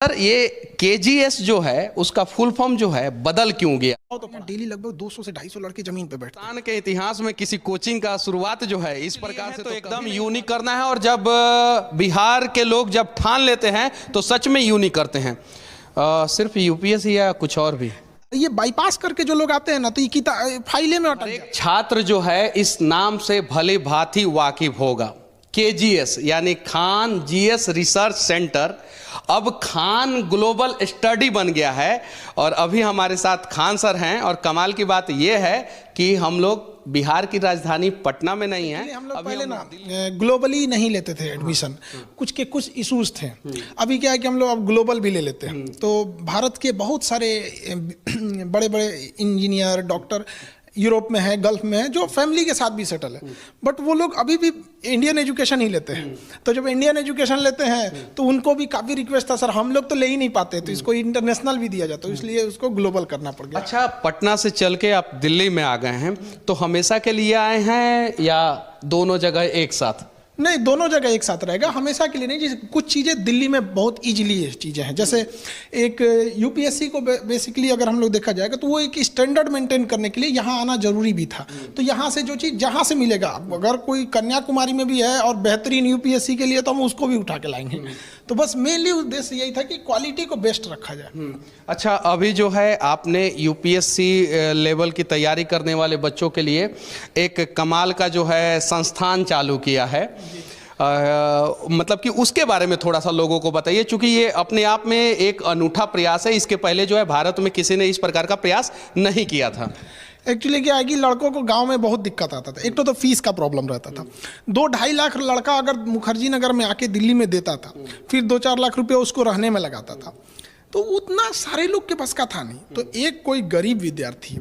Sir ये KGS जो है उसका फुल फॉर्म जो है बदल क्यों गया? तो डेली लगभग 200 से 250 लड़के जमीन पे बैठते हैं। हिंदुस्तान के इतिहास में किसी कोचिंग का शुरुआत जो है इस प्रकार से तो एकदम यूनिक करना है, और जब बिहार के लोग जब ठान लेते हैं तो सच में यूनिक करते हैं। सिर्फ यूपीएससी या कुछ और भी? ये बाईपास करके जो लोग आते हैं ना, तो ये फाइले में अटक एक छात्र जो है इस नाम से भली भांति वाकिफ होगा। केजीएस यानी खान जीएस रिसर्च सेंटर अब खान ग्लोबल स्टडी बन गया है, और अभी हमारे साथ खान सर हैं। और कमाल की बात यह है कि हम लोग बिहार की राजधानी पटना में नहीं हैं। हम लोग पहले ना ग्लोबली नहीं लेते थे एडमिशन, कुछ इश्यूज थे। अभी क्या है कि हम लोग अब ग्लोबल भी ले लेते हैं। तो भारत के बहुत सारे बड़े बड़े इंजीनियर डॉक्टर यूरोप में है, गल्फ में है, जो फैमिली के साथ भी सेटल है, बट वो लोग अभी भी इंडियन एजुकेशन ही लेते हैं। तो जब इंडियन एजुकेशन लेते हैं तो उनको भी काफ़ी रिक्वेस्ट था, सर हम लोग तो ले ही नहीं पाते, तो इसको इंटरनेशनल भी दिया जाता है, इसलिए उसको ग्लोबल करना पड़ गया। अच्छा, पटना से चल के आप दिल्ली में आ गए हैं, तो हमेशा के लिए आए हैं या दोनों जगह एक साथ? नहीं, दोनों जगह एक साथ रहेगा, हमेशा के लिए नहीं। जैसे कुछ चीज़ें दिल्ली में बहुत इजीली चीज़ें हैं, जैसे एक यूपीएससी को बेसिकली अगर हम लोग देखा जाएगा तो वो एक स्टैंडर्ड मेंटेन करने के लिए यहाँ आना जरूरी भी था। तो यहाँ से जो चीज़ जहाँ से मिलेगा, अगर कोई कन्याकुमारी में भी है और बेहतरीन यूपीएससी के लिए, तो हम उसको भी उठा के लाएंगे। तो बस मेनली उद्देश्य यही था कि क्वालिटी को बेस्ट रखा जाए। अच्छा, अभी जो है आपने यूपीएससी लेवल की तैयारी करने वाले बच्चों के लिए एक कमाल का जो है संस्थान चालू किया है। मतलब कि उसके बारे में थोड़ा सा लोगों को बताइए, क्योंकि ये अपने आप में एक अनूठा प्रयास है। इसके पहले जो है भारत में किसी ने इस प्रकार का प्रयास नहीं किया था। एक्चुअली क्या है कि लड़कों को गांव में बहुत दिक्कत आता था। एक तो फीस का प्रॉब्लम रहता था। 2-2.5 लाख लड़का अगर मुखर्जी नगर में आके दिल्ली में देता था, फिर 2-4 लाख रुपये उसको रहने में लगाता था, तो उतना सारे लोग के पास का था नहीं। तो एक कोई गरीब विद्यार्थी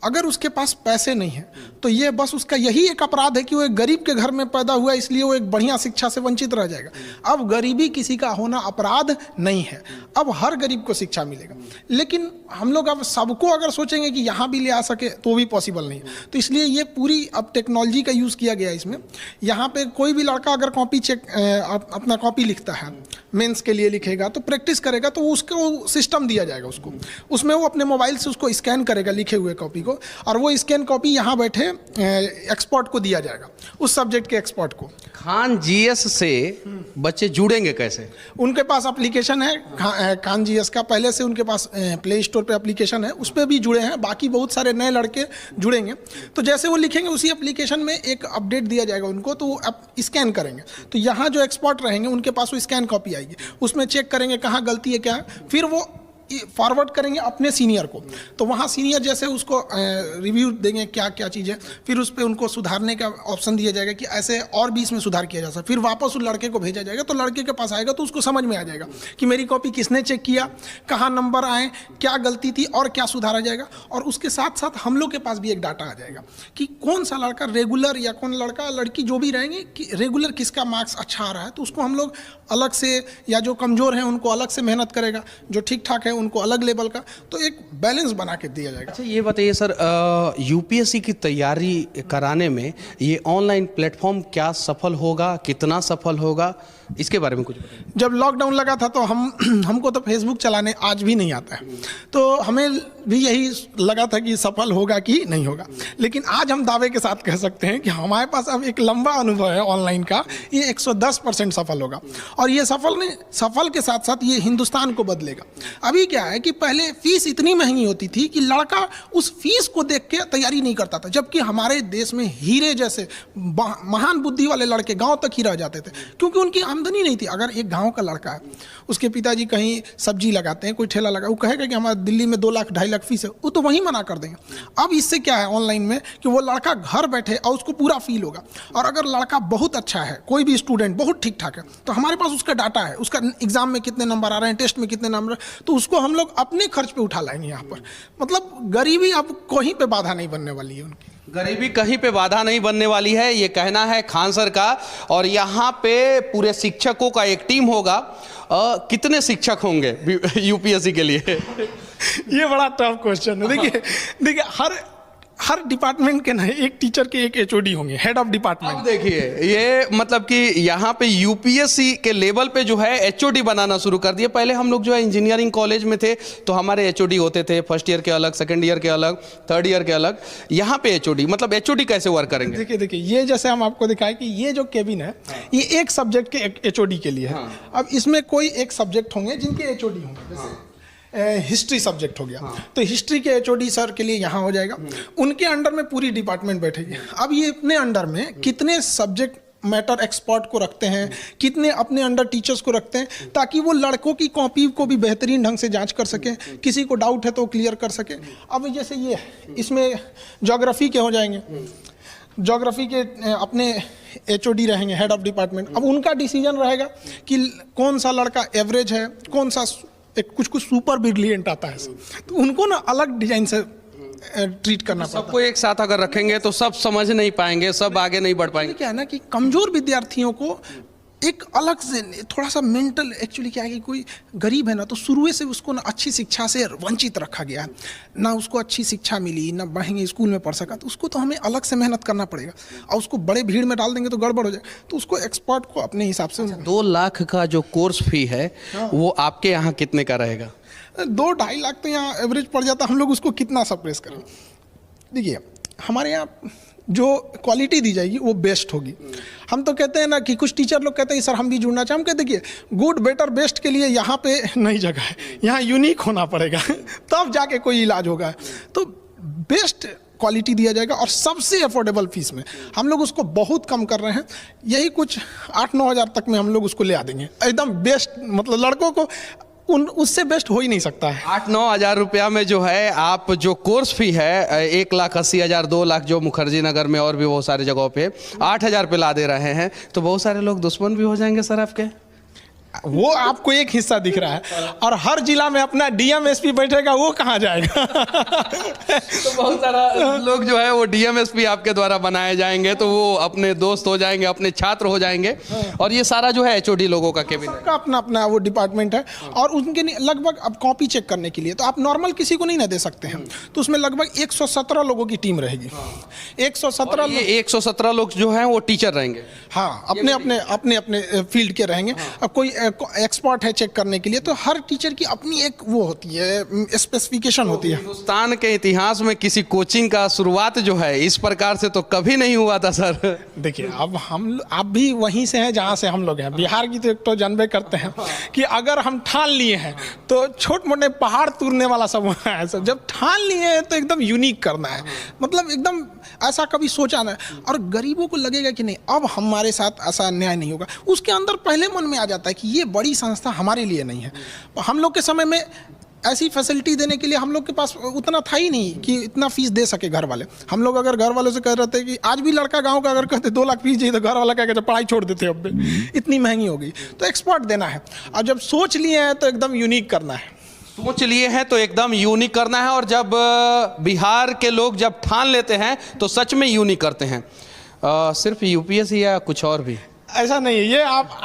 अगर उसके पास पैसे नहीं है, तो ये बस उसका यही एक अपराध है कि वो एक गरीब के घर में पैदा हुआ, इसलिए वो एक बढ़िया शिक्षा से वंचित रह जाएगा। अब गरीबी किसी का होना अपराध नहीं है, अब हर गरीब को शिक्षा मिलेगा। लेकिन हम लोग अब सबको अगर सोचेंगे कि यहाँ भी ले आ सके तो भी पॉसिबल नहीं है। तो इसलिए ये पूरी अब टेक्नोलॉजी का यूज़ किया गया है इसमें। यहाँ पे कोई भी लड़का अगर कॉपी अपना कॉपी लिखता है, मेंस के लिए लिखेगा, तो प्रैक्टिस करेगा, तो उसको सिस्टम दिया जाएगा उसको, उसमें वो अपने मोबाइल से उसको स्कैन करेगा लिखे हुए कॉपी को, और वो स्कैन कॉपी यहाँ बैठे एक्सपर्ट को दिया जाएगा, उस सब्जेक्ट के एक्सपर्ट को। खान जीएस से बच्चे जुड़ेंगे कैसे? उनके पास एप्लीकेशन है खान जीएस का, पहले से उनके पास प्ले स्टोर पे एप्लीकेशन है, उस पर भी जुड़े हैं। बाकी बहुत सारे नए लड़के जुड़ेंगे, तो जैसे वो लिखेंगे उसी एप्लीकेशन में एक अपडेट दिया जाएगा उनको, तो वो स्कैन करेंगे। तो यहाँ जो एक्सपर्ट रहेंगे उनके पास वो स्कैन कॉपी आएगी, उसमें चेक करेंगे कहाँ गलती है क्या है, फिर वो फॉरवर्ड करेंगे अपने सीनियर को। तो वहाँ सीनियर जैसे उसको रिव्यू देंगे क्या क्या चीज़ है, फिर उस पर उनको सुधारने का ऑप्शन दिया जाएगा कि ऐसे और भी इसमें सुधार किया जा सकता। फिर वापस उस लड़के को भेजा जाएगा, तो लड़के के पास आएगा तो उसको समझ में आ जाएगा कि मेरी कॉपी किसने चेक किया, कहाँ नंबर आए, क्या गलती थी और क्या सुधारा जाएगा। और उसके साथ साथ हम लोग के पास भी एक डाटा आ जाएगा कि कौन सा लड़का रेगुलर या कौन लड़का लड़की जो भी रहेंगे कि रेगुलर किसका मार्क्स अच्छा आ रहा है, तो उसको हम लोग अलग से, या जो कमज़ोर हैं उनको अलग से मेहनत करेगा, जो ठीक ठाक है उनको अलग लेवल का, तो एक बैलेंस बना के दिया जाएगा। अच्छा, ये बताइए सर, यूपीएससी की तैयारी कराने में ये ऑनलाइन प्लेटफॉर्म क्या सफल होगा, कितना सफल होगा, इसके बारे में कुछ बताइए। जब लॉकडाउन लगा था तो हमको तो फेसबुक चलाने आज भी नहीं आता है, तो हमें भी यही लगा था कि सफल होगा कि नहीं होगा। लेकिन आज हम दावे के साथ कह सकते हैं कि हमारे पास अब एक लंबा अनुभव है ऑनलाइन का, ये 110% सफल होगा। और ये सफल के साथ साथ ये हिंदुस्तान को बदलेगा। अभी क्या है कि पहले फीस इतनी महंगी होती थी कि लड़का उस फीस को देख के तैयारी नहीं करता था, जबकि हमारे देश में हीरे जैसे महान बुद्धि वाले लड़के गाँव तक ही रह जाते थे, क्योंकि उनकी आमदनी नहीं थी। अगर एक गांव का लड़का है, उसके पिताजी कहीं सब्जी लगाते हैं, कोई ठेला लगा, वो कहेगा कि हमारे दिल्ली में 2 लाख 2.5 लाख फीस है, वो तो वहीं मना कर देंगे। अब इससे क्या है ऑनलाइन में कि वो लड़का घर बैठे और उसको पूरा फील होगा। और अगर लड़का बहुत अच्छा है, कोई भी स्टूडेंट बहुत ठीक ठाक है, तो हमारे पास उसका डाटा है, उसका एग्जाम में कितने नंबर आ रहे हैं, टेस्ट में कितने नंबर, तो उसको हम लोग अपने खर्च पे उठा लाएंगे यहाँ पर। मतलब गरीबी अब कहीं पे बाधा नहीं बनने वाली है उनकी। गरीबी कहीं पे बाधा नहीं बनने वाली है, ये कहना है खान सर का। और यहाँ पे पूरे शिक्षकों का एक टीम होगा। कितने शिक्षक होंगे यूपीएससी के लिए? ये बड़ा टफ क्वेश्चन है। देखिए हर हर डिपार्टमेंट के ना एक टीचर के एक एचओडी होंगे, हेड ऑफ डिपार्टमेंट। अब देखिए ये मतलब कि यहाँ पे यूपीएससी के लेवल पे जो है एचओडी बनाना शुरू कर दिए। पहले हम लोग जो है इंजीनियरिंग कॉलेज में थे तो हमारे एचओडी होते थे, फर्स्ट ईयर के अलग, सेकंड ईयर के अलग, थर्ड ईयर के अलग। यहाँ पे एचओडी मतलब एचओडी कैसे वर्क करेंगे? देखिए ये जैसे हम आपको दिखाए कि ये जो केबिन है ये एक सब्जेक्ट के एचओडी के लिए है। अब इसमें कोई एक सब्जेक्ट होंगे जिनके एचओडी होंगे, जैसे हिस्ट्री सब्जेक्ट हो गया तो हिस्ट्री के एचओडी सर के लिए यहाँ हो जाएगा, उनके अंडर में पूरी डिपार्टमेंट बैठेगी। अब ये अपने अंडर में कितने सब्जेक्ट मैटर एक्सपर्ट को रखते हैं, कितने अपने अंडर टीचर्स को रखते हैं, ताकि वो लड़कों की कॉपी को भी बेहतरीन ढंग से जांच कर सके, किसी को डाउट है तो वो क्लियर कर सके। अब जैसे ये इसमें ज्योग्राफी के हो जाएंगे, ज्योग्राफी के अपने एचओडी रहेंगे, हेड ऑफ डिपार्टमेंट। अब उनका डिसीजन रहेगा कि कौन सा लड़का एवरेज है, कौन सा एक कुछ सुपर ब्रिलियंट आता है, तो उनको ना अलग डिजाइन से ट्रीट करना पड़ता है। सबको एक साथ अगर रखेंगे तो सब समझ नहीं पाएंगे, सब आगे नहीं बढ़ पाएंगे। क्या है ना कि कमजोर विद्यार्थियों को एक अलग से थोड़ा सा मेंटल, एक्चुअली क्या है कि कोई गरीब है ना तो शुरू से उसको ना अच्छी शिक्षा से वंचित रखा गया है, ना उसको अच्छी शिक्षा मिली, ना बढ़ेंगे स्कूल में पढ़ सका, तो उसको तो हमें अलग से मेहनत करना पड़ेगा। और उसको बड़े भीड़ में डाल देंगे तो गड़बड़ हो जाए, तो उसको एक्सपर्ट को अपने हिसाब से 2 लाख का जो कोर्स फी है वो आपके यहाँ कितने का रहेगा? 2-2.5 लाख तो यहाँ एवरेज पड़ जाता। हम लोग उसको कितना सप्रेस करें? देखिए हमारे यहाँ जो क्वालिटी दी जाएगी वो बेस्ट होगी। हम तो कहते हैं ना कि कुछ टीचर लोग कहते हैं सर हम भी जुड़ना चाहें, हम कहते देखिए गुड बेटर बेस्ट के लिए यहाँ पे नई जगह है, यहाँ यूनिक होना पड़ेगा तब जाके कोई इलाज होगा। तो बेस्ट क्वालिटी दिया जाएगा और सबसे अफोर्डेबल फीस में। हम लोग उसको बहुत कम कर रहे हैं, यही कुछ 8-9 हज़ार तक में हम लोग उसको ले आ देंगे एकदम बेस्ट। मतलब लड़कों को उससे बेस्ट हो ही नहीं सकता है। 8-9 हज़ार रुपया में जो है आप जो कोर्स फी है 1,80,000 2 लाख जो मुखर्जी नगर में और भी बहुत सारे जगहों पे 8,000 पे ला दे रहे हैं, तो बहुत सारे लोग दुश्मन भी हो जाएंगे सर आपके। वो आपको एक हिस्सा दिख रहा है और हर जिला में अपना डीएम एसपी बैठेगा, वो कहाँ जाएगा? तो बहुत सारा लोग जो है वो डीएम एसपी आपके द्वारा बनाए जाएंगे, तो वो अपने दोस्त हो जाएंगे, अपने छात्र हो जाएंगे। और ये सारा जो है एचओडी लोगों का केबिन है, सबका अपना अपना वो डिपार्टमेंट है। और उनके लगभग अब कॉपी चेक करने के लिए तो आप नॉर्मल किसी को नहीं ना दे सकते हैं, तो उसमें लगभग 117 लोगों की टीम रहेगी। 117 लोग जो हैं वो टीचर रहेंगे। हाँ, अपने अपने फील्ड के रहेंगे। अब कोई एक्सपर्ट है चेक करने के लिए, तो हर टीचर की अपनी एक वो होती है, स्पेसिफिकेशन होती है। हिंदुस्तान के इतिहास में किसी कोचिंग का शुरुआत जो है इस प्रकार से तो कभी नहीं हुआ था सर। देखिए अब आप भी वहीं से हैं जहाँ से हम लोग हैं, बिहार की तो जानबे करते हैं कि अगर हम ठान लिए हैं तो छोटे मोटे पहाड़ तोड़ने वाला सब है सब। जब ठान लिए हैं तो एकदम यूनिक करना है, मतलब एकदम ऐसा कभी सोचा ना। और गरीबों को लगेगा कि नहीं अब हमारे साथ ऐसा अन्याय नहीं होगा, उसके अंदर पहले मन में आ जाता है कि ये बड़ी संस्था हमारे लिए नहीं है। हम लोग के समय में ऐसी फैसिलिटी देने के लिए हम लोग के पास उतना था ही नहीं कि इतना फीस दे सके घर वाले। हम लोग अगर घर वालों से कह रहे थे कि आज भी लड़का गांव का अगर कहते 2 लाख फीस चाहिए तो घर वाला कहते पढ़ाई छोड़ देते, अब इतनी महंगी हो गई। तो एक्सपर्ट देना है और जब सोच लिए हैं तो एकदम यूनिक करना है। सोच लिए हैं तो एकदम यूनिक करना है, और जब बिहार के लोग जब ठान लेते हैं तो सच में यूनिक करते हैं। सिर्फ यूपीएससी या कुछ और भी? ऐसा नहीं है, ये आप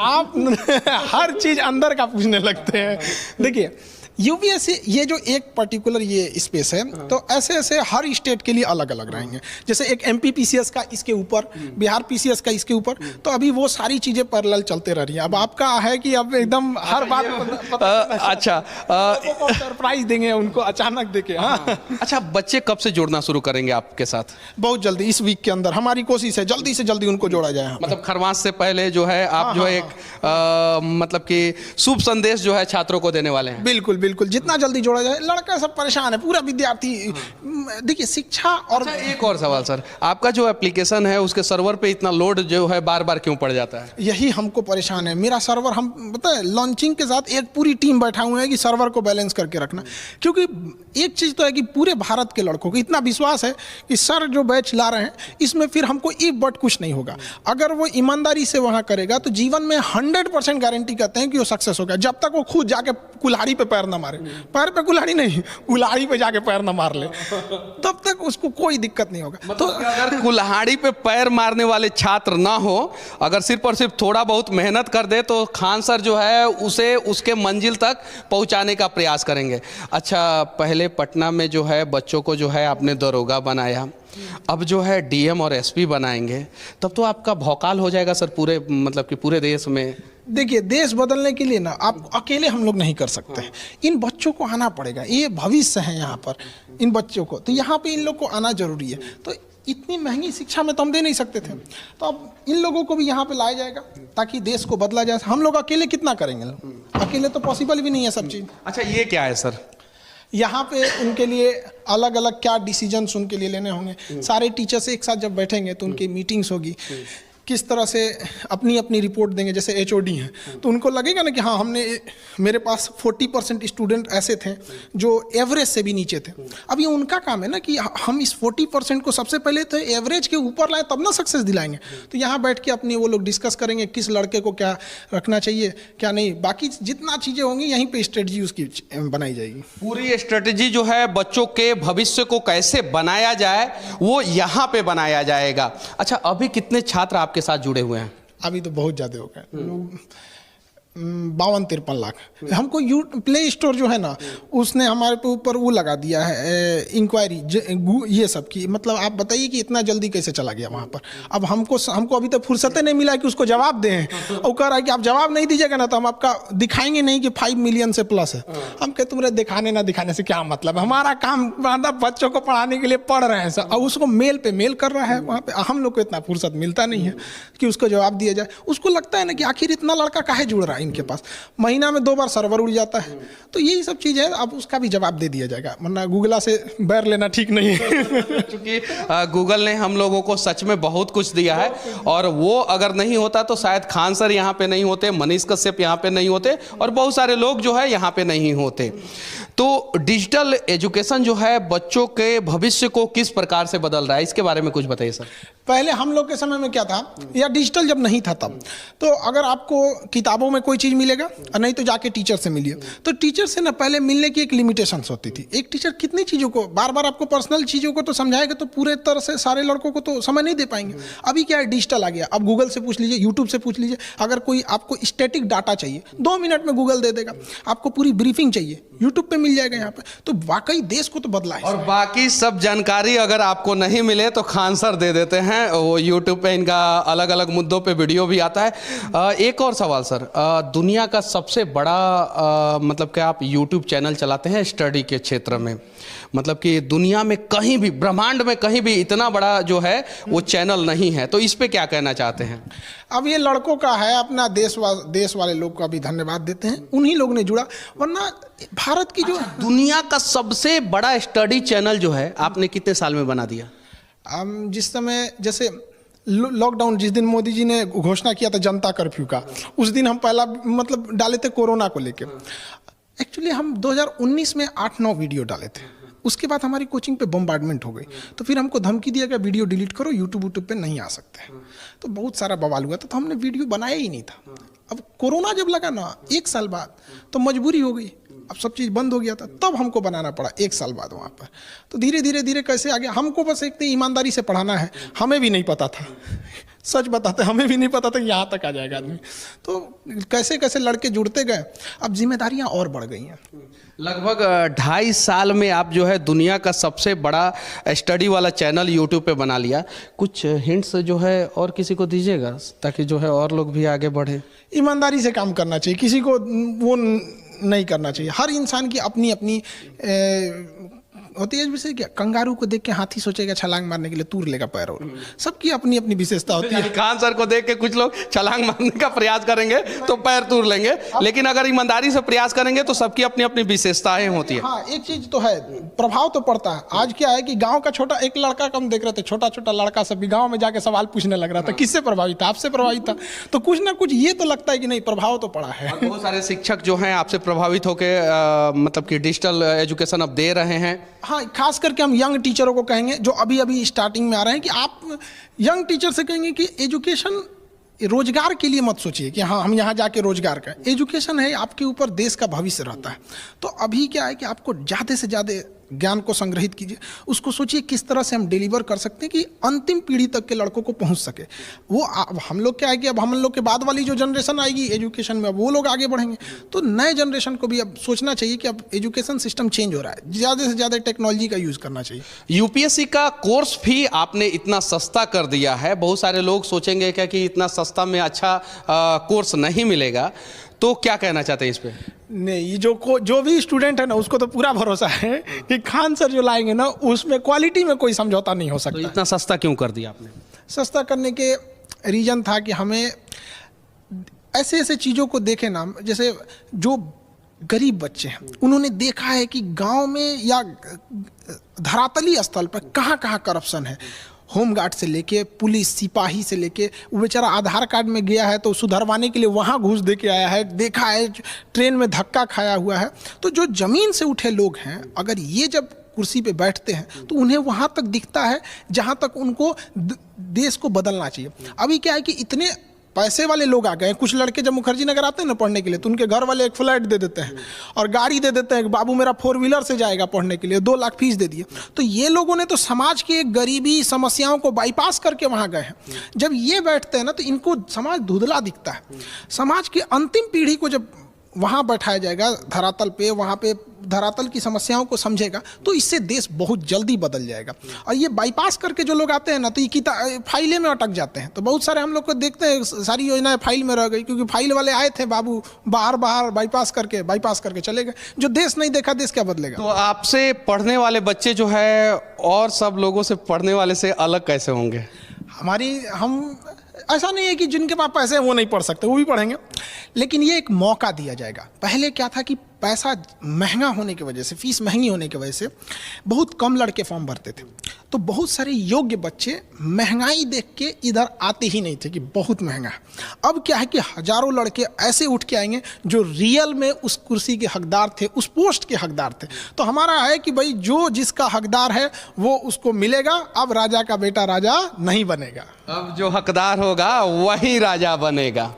हर चीज अंदर का पूछने लगते हैं। देखिए यूपीएससी ये जो एक पर्टिकुलर ये स्पेस है, तो ऐसे ऐसे हर स्टेट के लिए अलग अलग रहेंगे। जैसे एक एमपी पीसीएस का इसके ऊपर, बिहार पीसीएस का इसके ऊपर, तो अभी वो सारी चीजें पैरेलल चलते रह रही हैं। अब आपका है कि अब एकदम हर बात अच्छा सरप्राइज देंगे उनको अचानक देके। हाँ अच्छा, बच्चे कब से जुड़ना शुरू करेंगे आपके साथ? बहुत जल्दी, इस वीक के अंदर हमारी कोशिश है जल्दी से जल्दी उनको जोड़ा जाए। मतलब खरमास से पहले जो है आप जो एक मतलब कि शुभ संदेश जो है छात्रों को देने वाले हैं। बिल्कुल बिल्कुल, जितना जल्दी जोड़ा जाए। लड़का सब परेशान है, पूरा विद्यार्थी। देखिए शिक्षा और एक और सवाल सर, आपका जो एप्लीकेशन है उसके सर्वर पे इतना लोड जो है बार बार क्यों पड़ जाता है? यही हमको परेशान है। मेरा सर्वर, हम पता है लॉन्चिंग के साथ एक पूरी टीम बैठा हुए है कि सर्वर को बैलेंस करके रखना। क्योंकि एक चीज़ तो है कि पूरे भारत के लड़कों को इतना विश्वास है कि सर जो बैच ला रहे हैं इसमें फिर हमको इफ बट कुछ नहीं होगा। अगर वो ईमानदारी से वहाँ करेगा तो जीवन में 100% गारंटी कहते हैं कि वो सक्सेस होगा, जब तक वो खुद जाके कुल्हाड़ी पे पैर ना मारे। पैर पे कुल्हाड़ी नहीं, कुल्हाड़ी पे जाके पैर ना मार ले, तब तक उसको कोई दिक्कत नहीं होगा। मतलब तो अगर कुल्हाड़ी पे पैर मारने वाले छात्र ना हो, अगर सिर्फ और सिर्फ थोड़ा बहुत मेहनत कर दे तो खान सर जो है उसे उसके मंजिल तक पहुंचाने का प्रयास करेंगे। अच्छा, पहले पटना में जो है बच्चों को जो है आपने दरोगा बनाया, अब जो है डीएम और एसपी बनाएंगे, तब तो आपका भौकाल हो जाएगा सर पूरे, मतलब कि पूरे देश में। देखिए, देश बदलने के लिए ना आप अकेले हम लोग नहीं कर सकते हैं, इन बच्चों को आना पड़ेगा, ये भविष्य है यहाँ पर इन बच्चों को, तो यहाँ पे इन लोग को आना जरूरी है। तो इतनी महंगी शिक्षा में तो हम दे नहीं सकते थे, तो अब इन लोगों को भी यहाँ पे लाया जाएगा ताकि देश को बदला जाए। हम लोग अकेले कितना करेंगे, अकेले तो पॉसिबल भी नहीं है सब चीज़। अच्छा, ये क्या है सर? यहाँ पे उनके लिए अलग अलग क्या डिसीजंस उनके लिए लेने होंगे, सारे टीचर्स एक साथ जब बैठेंगे तो उनकी मीटिंग्स होगी, किस तरह से अपनी अपनी रिपोर्ट देंगे। जैसे एचओडी हैं तो उनको लगेगा ना कि हाँ, मेरे पास 40% स्टूडेंट ऐसे थे जो एवरेज से भी नीचे थे। अब ये उनका काम है ना कि हम इस 40% को सबसे पहले तो एवरेज के ऊपर लाएं, तब ना सक्सेस दिलाएंगे। तो यहाँ बैठ के अपनी वो लोग डिस्कस करेंगे किस लड़के को क्या रखना चाहिए क्या नहीं, बाकी जितना चीज़ें होंगी यहीं पर स्ट्रेटजी उसकी बनाई जाएगी। पूरी स्ट्रेटजी जो है बच्चों के भविष्य को कैसे बनाया जाए वो यहाँ पे बनाया जाएगा। अच्छा, अभी कितने छात्र आपके साथ जुड़े हुए हैं? अभी तो बहुत ज़्यादा हो गए, 52-53 लाख। हमको प्ले स्टोर जो है ना उसने हमारे पे ऊपर वो लगा दिया है इंक्वायरी ये सब की, मतलब आप बताइए कि इतना जल्दी कैसे चला गया वहाँ पर। अब हमको अभी तक फुर्सत नहीं मिला कि उसको जवाब दें, और कह रहा है कि आप जवाब नहीं दीजिएगा ना तो हम आपका दिखाएंगे नहीं कि 5 मिलियन से प्लस है। हम कहते तुम्हारे दिखाने ना दिखाने से क्या मतलब, हमारा काम बच्चों को पढ़ाने के लिए पढ़ रहे हैं सर, और उसको मेल पे मेल कर रहा है वहाँ पे। हम लोग को इतना फुर्सत मिलता नहीं है कि उसको जवाब दिया जाए। उसको लगता है ना कि आखिर इतना लड़का काहे जुड़ रहा है इनके पास, महीना में 2 बार सर्वर उड़ जाता है। तो यही सब चीज़ है, अब उसका भी जवाब दे दिया जाएगा, वरना गूगला से बैर लेना ठीक नहीं है। क्योंकि गूगल ने हम लोगों को सच में बहुत कुछ दिया है, और वो अगर नहीं होता तो शायद खान सर यहाँ पे नहीं होते, मनीष कश्यप यहाँ पे नहीं होते, और बहुत सारे लोग जो है यहाँ पे नहीं होते। तो डिजिटल एजुकेशन जो है बच्चों के भविष्य को किस प्रकार से बदल रहा है, इसके बारे में कुछ बताइए सर। पहले हम लोग के समय में क्या था, या डिजिटल जब नहीं था तब, तो अगर आपको किताबों में कोई चीज़ मिलेगा और नहीं तो जाके टीचर से मिलिए। तो टीचर से ना पहले मिलने की एक लिमिटेशंस होती थी। एक टीचर कितनी चीज़ों को बार बार आपको पर्सनल चीज़ों को तो समझाएगा तो पूरे तरह से सारे लड़कों को तो समय नहीं दे पाएंगे। अभी क्या है, डिजिटल आ गया, अब गूगल से पूछ लीजिए, यूट्यूब से पूछ लीजिए। अगर कोई आपको स्टैटिक डाटा चाहिए 2 मिनट में गूगल दे देगा, आपको पूरी ब्रीफिंग चाहिए यूट्यूब पे मिल जाएगा यहाँ पे। तो वाकई देश को तो बदला है। और बाकी सब जानकारी अगर आपको नहीं मिले तो खान सर दे देते हैं, वो यूट्यूब पे इनका अलग अलग मुद्दों पे वीडियो भी आता है। एक और सवाल सर, दुनिया का सबसे बड़ा मतलब कि आप यूट्यूब चैनल चलाते हैं स्टडी के क्षेत्र में, मतलब कि दुनिया में कहीं भी, ब्रह्मांड में कहीं भी इतना बड़ा जो है वो चैनल नहीं है, तो इस पे क्या कहना चाहते हैं? अब ये लड़कों का है, अपना देश वाले लोग का भी धन्यवाद देते हैं, उन्हीं लोग ने जुड़ा, वरना भारत की जो दुनिया का सबसे बड़ा स्टडी चैनल जो है आपने कितने साल में बना दिया? जिस समय जैसे लॉकडाउन, जिस दिन मोदी जी ने घोषणा किया था जनता कर्फ्यू का, उस दिन हम पहला मतलब डाले थे कोरोना को लेके। एक्चुअली हम 2019 में 8-9 वीडियो डाले थे, उसके बाद हमारी कोचिंग पे बम्बार्डमेंट हो गई, तो फिर हमको धमकी दिया गया वीडियो डिलीट करो, यूट्यूब पे नहीं आ सकते। तो बहुत सारा बवाल हुआ था, तो हमने वीडियो बनाया ही नहीं था। अब कोरोना जब लगा ना 1 साल बाद, तो मजबूरी हो गई, अब सब चीज़ बंद हो गया था, तब हमको बनाना पड़ा 1 साल बाद वहाँ पर। तो धीरे धीरे कैसे आ गया, हमको बस एक ईमानदारी से पढ़ाना है, हमें भी नहीं पता था, सच बताते हमें भी नहीं पता था यहाँ तक आ जाएगा आदमी। तो कैसे कैसे लड़के जुड़ते गए, अब जिम्मेदारियाँ और बढ़ गई हैं। लगभग 2.5 साल में आप जो है दुनिया का सबसे बड़ा स्टडी वाला चैनल यूट्यूब पे बना लिया। कुछ हिंट्स जो है और किसी को दीजिएगा ताकि जो है और लोग भी आगे बढ़े? ईमानदारी से काम करना चाहिए, किसी को वो नहीं करना चाहिए। हर इंसान की अपनी अपनी होती है। जैसे क्या, कंगारू को देख के हाथी सोचेगा छलांग मारने के लिए, तूर लेगा पैर, और सबकी अपनी अपनी विशेषता होती है। खान सर को देख के कुछ लोग छलांग मारने का प्रयास करेंगे तो पैर तूर लेंगे, लेकिन अगर ईमानदारी से प्रयास करेंगे तो सबकी अपनी अपनी विशेषताएं होती है। हाँ, एक चीज तो है, प्रभाव तो पड़ता है। आज क्या है कि गांव का छोटा एक लड़का कम देख रहे थे, छोटा छोटा लड़का सब भी गांव में जाके सवाल पूछने लग रहा था, किससे प्रभावित था, आपसे प्रभावित था। तो कुछ ना कुछ ये तो लगता है कि नहीं, प्रभाव तो पड़ा है। बहुत सारे शिक्षक जो हैं आपसे प्रभावित होकर मतलब कि डिजिटल एजुकेशन अब दे रहे हैं। हाँ, खास करके हम यंग टीचरों को कहेंगे जो अभी अभी स्टार्टिंग में आ रहे हैं, कि आप यंग टीचर से कहेंगे कि एजुकेशन रोजगार के लिए मत सोचिए कि हाँ हम यहाँ जाके रोजगार करें। एजुकेशन है आपके ऊपर देश का भविष्य रहता है। तो अभी क्या है कि आपको ज़्यादा से ज़्यादा ज्ञान को संग्रहित कीजिए, उसको सोचिए किस तरह से हम डिलीवर कर सकते हैं कि अंतिम पीढ़ी तक के लड़कों को पहुंच सके। वो अब हम लोग क्या है कि अब हम लोग के बाद वाली जो जनरेशन आएगी एजुकेशन में, अब वो लोग आगे बढ़ेंगे, तो नए जनरेशन को भी अब सोचना चाहिए कि अब एजुकेशन सिस्टम चेंज हो रहा है, ज़्यादा से ज़्यादा टेक्नोलॉजी का यूज़ करना चाहिए। यूपीएससी का कोर्स भी आपने इतना सस्ता कर दिया है, बहुत सारे लोग सोचेंगे क्या कि इतना सस्ता में अच्छा कोर्स नहीं मिलेगा, तो क्या कहना चाहते हैं इस पे? नहीं, ये जो भी स्टूडेंट है ना उसको तो पूरा भरोसा है कि खान सर जो लाएंगे ना उसमें क्वालिटी में कोई समझौता नहीं हो तो सकता। इतना सस्ता क्यों कर दिया आपने? सस्ता करने के रीज़न था कि हमें ऐसे ऐसे चीज़ों को देखे ना, जैसे जो गरीब बच्चे हैं उन्होंने देखा है कि गांव में या धरातली स्थल पर कहाँ कहाँ करप्शन है। होमगार्ड से लेके पुलिस सिपाही से लेके, वो बेचारा आधार कार्ड में गया है तो सुधरवाने के लिए वहाँ घूस दे के आया है, देखा है ट्रेन में धक्का खाया हुआ है। तो जो ज़मीन से उठे लोग हैं, अगर ये जब कुर्सी पे बैठते हैं तो उन्हें वहाँ तक दिखता है जहाँ तक उनको देश को बदलना चाहिए। अभी क्या है कि इतने पैसे वाले लोग आ गए हैं, कुछ लड़के जब मुखर्जी नगर आते हैं ना पढ़ने के लिए तो उनके घर वाले एक फ्लैट दे देते हैं और गाड़ी दे देते हैं कि बाबू मेरा 4 व्हीलर से जाएगा पढ़ने के लिए, 2 लाख फीस दे दिए। तो ये लोगों ने तो समाज की एक गरीबी समस्याओं को बाईपास करके वहाँ गए हैं। जब ये बैठते हैं ना तो इनको समाज धुंधला दिखता है। समाज की अंतिम पीढ़ी को जब वहाँ बैठाया जाएगा धरातल पे, वहाँ पे धरातल की समस्याओं को समझेगा तो इससे देश बहुत जल्दी बदल जाएगा। और ये बाईपास करके जो लोग आते हैं ना तो ये फाइलें में अटक जाते हैं। तो बहुत सारे हम लोग को देखते हैं सारी योजनाएं फाइल में रह गई, क्योंकि फाइल वाले आए थे बाबू बाहर बाईपास करके चले गए। जो देश नहीं देखा देश क्या बदलेगा। तो आपसे पढ़ने वाले बच्चे जो है और सब लोगों से पढ़ने वाले से अलग कैसे होंगे? हम ऐसा नहीं है कि जिनके पास पैसे हैं वो नहीं पढ़ सकते, वो भी पढ़ेंगे, लेकिन ये एक मौका दिया जाएगा। पहले क्या था कि पैसा महंगा होने की वजह से, फीस महंगी होने की वजह से बहुत कम लड़के फॉर्म भरते थे, तो बहुत सारे योग्य बच्चे महंगाई देख के इधर आते ही नहीं थे कि बहुत महंगा है। अब क्या है कि हजारों लड़के ऐसे उठ के आएंगे जो रियल में उस कुर्सी के हकदार थे, उस पोस्ट के हकदार थे। तो हमारा है कि भाई जो जिसका हकदार है वो उसको मिलेगा। अब राजा का बेटा राजा नहीं बनेगा, अब जो हकदार होगा वही राजा बनेगा।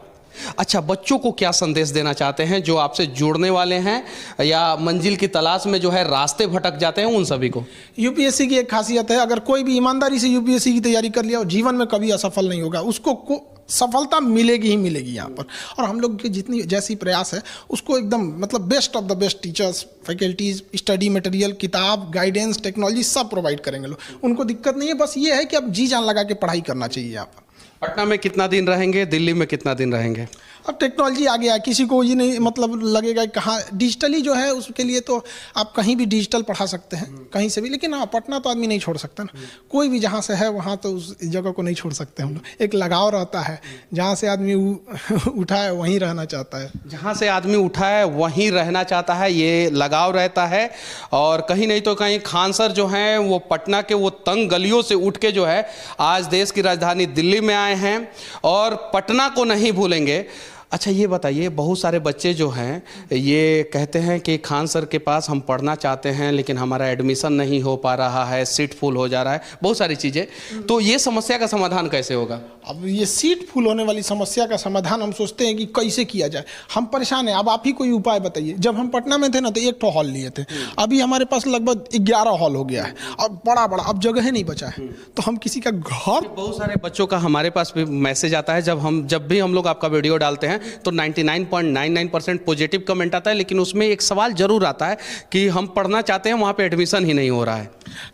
अच्छा, बच्चों को क्या संदेश देना चाहते हैं जो आपसे जुड़ने वाले हैं या मंजिल की तलाश में जो है रास्ते भटक जाते हैं उन सभी को? यूपीएससी की एक खासियत है, अगर कोई भी ईमानदारी से यूपीएससी की तैयारी कर लिया और जीवन में कभी असफल नहीं होगा, उसको सफलता मिलेगी ही मिलेगी यहाँ पर। और हम लोग के जितनी जैसी प्रयास है उसको एकदम मतलब best of the best teachers, faculties, study material, किताब, गाइडेंस, टेक्नोलॉजी सब प्रोवाइड करेंगे लोग। उनको दिक्कत नहीं है, बस ये है कि अब जी जान लगा के पढ़ाई करना चाहिए यहाँ पर। पटना में कितना दिन रहेंगे, दिल्ली में कितना दिन रहेंगे? अब टेक्नोलॉजी आ गया, किसी को ये नहीं मतलब लगेगा कहाँ डिजिटली जो है, उसके लिए तो आप कहीं भी डिजिटल पढ़ा सकते हैं कहीं से भी। लेकिन हाँ, पटना तो आदमी नहीं छोड़ सकता ना, कोई भी जहाँ से है वहाँ तो उस जगह को नहीं छोड़ सकते हम लोग। एक लगाव रहता है, जहाँ से आदमी उठा है वहीं रहना चाहता है। जहाँ से आदमी उठा है वहीं रहना चाहता है, ये लगाव रहता है। और कहीं नहीं तो कहीं खान सर जो हैं वो पटना के वो तंग गलियों से उठ के जो है आज देश की राजधानी दिल्ली में आए हैं और पटना को नहीं भूलेंगे। अच्छा, ये बताइए, बहुत सारे बच्चे जो हैं ये कहते हैं कि खान सर के पास हम पढ़ना चाहते हैं लेकिन हमारा एडमिशन नहीं हो पा रहा है, सीट फुल हो जा रहा है, बहुत सारी चीज़ें। तो ये समस्या का समाधान कैसे होगा? अब ये सीट फुल होने वाली समस्या का समाधान हम सोचते हैं कि कैसे किया जाए। हम परेशान हैं, अब आप ही कोई उपाय बताइए। जब हम पटना में थे ना तो 1 हॉल लिए थे, अभी हमारे पास लगभग 11 हॉल हो गया है और बड़ा बड़ा अब जगह नहीं बचा है। तो हम किसी का घर, बहुत सारे बच्चों का हमारे पास भी मैसेज आता है जब भी हम लोग आपका वीडियो डालते हैं तो 99.99% पॉजिटिव कमेंट आता है, लेकिन उसमें एक सवाल जरूर आता है कि हम पढ़ना चाहते हैं, वहाँ पे एडमिशन ही नहीं हो रहा है।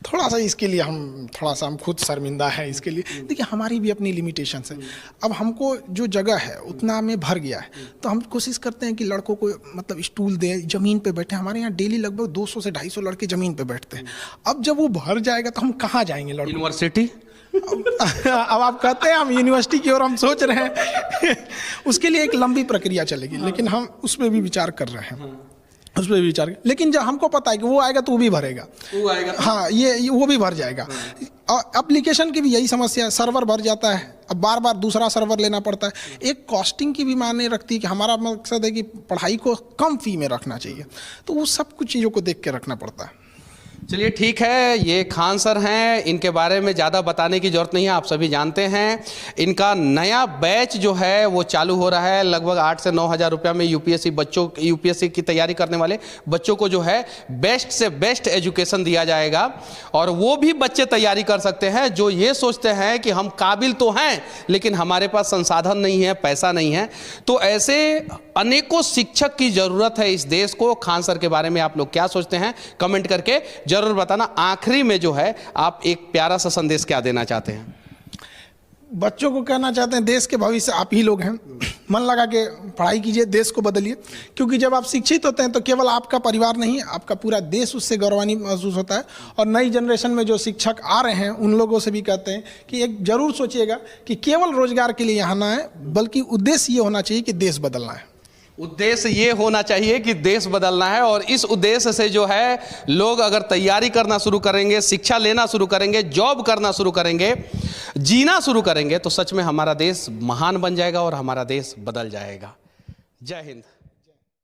थोड़ा सा इसके लिए हम खुद शर्मिंदा हैं इसके लिए। देखिए, हमारी भी अपनी लिमिटेशंस है। अब हमको जो जगह है उतना में भर गया है, तो हम कोशिश करते हैं कि लड़कों को मतलब स्टूल दें, ज़मीन पे बैठे। हमारे यहाँ डेली लगभग 200 से 250 लड़के ज़मीन पे बैठते हैं। अब जब वो भर जाएगा तो हम कहाँ जाएंगे लड़के? यूनिवर्सिटी। अब आप कहते हैं हम यूनिवर्सिटी की ओर हम सोच रहे हैं उसके लिए एक लंबी प्रक्रिया चलेगी, लेकिन हम उस पर भी विचार कर रहे हैं, उस पर भी विचार। लेकिन जब हमको पता है कि वो आएगा तो वो भी भरेगा, वो आएगा, हाँ, ये वो भी भर जाएगा। और एप्लीकेशन की भी यही समस्या है, सर्वर भर जाता है, अब बार बार दूसरा सर्वर लेना पड़ता है। एक कॉस्टिंग की भी मायने रखती है कि हमारा मकसद है कि पढ़ाई को कम फी में रखना चाहिए, तो वो सब कुछ चीज़ों को देख के रखना पड़ता है। चलिए ठीक है, ये खान सर हैं, इनके बारे में ज़्यादा बताने की ज़रूरत नहीं है, आप सभी जानते हैं। इनका नया बैच जो है वो चालू हो रहा है, लगभग 8 से 9 हज़ार रुपया में यूपीएससी की तैयारी करने वाले बच्चों को जो है बेस्ट से बेस्ट एजुकेशन दिया जाएगा। और वो भी बच्चे तैयारी कर सकते हैं जो ये सोचते हैं कि हम काबिल तो हैं लेकिन हमारे पास संसाधन नहीं है, पैसा नहीं है। तो ऐसे अनेकों शिक्षक की ज़रूरत है इस देश को। खान सर के बारे में आप लोग क्या सोचते हैं, कमेंट करके जरूर बताना। आखिरी में जो है आप एक प्यारा सा संदेश क्या देना चाहते हैं? बच्चों को कहना चाहते हैं, देश के भविष्य आप ही लोग हैं, मन लगा के पढ़ाई कीजिए, देश को बदलिए। क्योंकि जब आप शिक्षित होते हैं तो केवल आपका परिवार नहीं, आपका पूरा देश उससे गौरवान्वित महसूस होता है। और नई जनरेशन में जो शिक्षक आ रहे हैं उन लोगों से भी कहते हैं कि एक जरूर सोचिएगा कि केवल रोजगार के लिए यहाँ ना है, बल्कि उद्देश्य ये होना चाहिए कि देश बदलना है। उद्देश्य ये होना चाहिए कि देश बदलना है। और इस उद्देश्य से जो है लोग अगर तैयारी करना शुरू करेंगे, शिक्षा लेना शुरू करेंगे, जॉब करना शुरू करेंगे, जीना शुरू करेंगे, तो सच में हमारा देश महान बन जाएगा और हमारा देश बदल जाएगा। जय हिंद।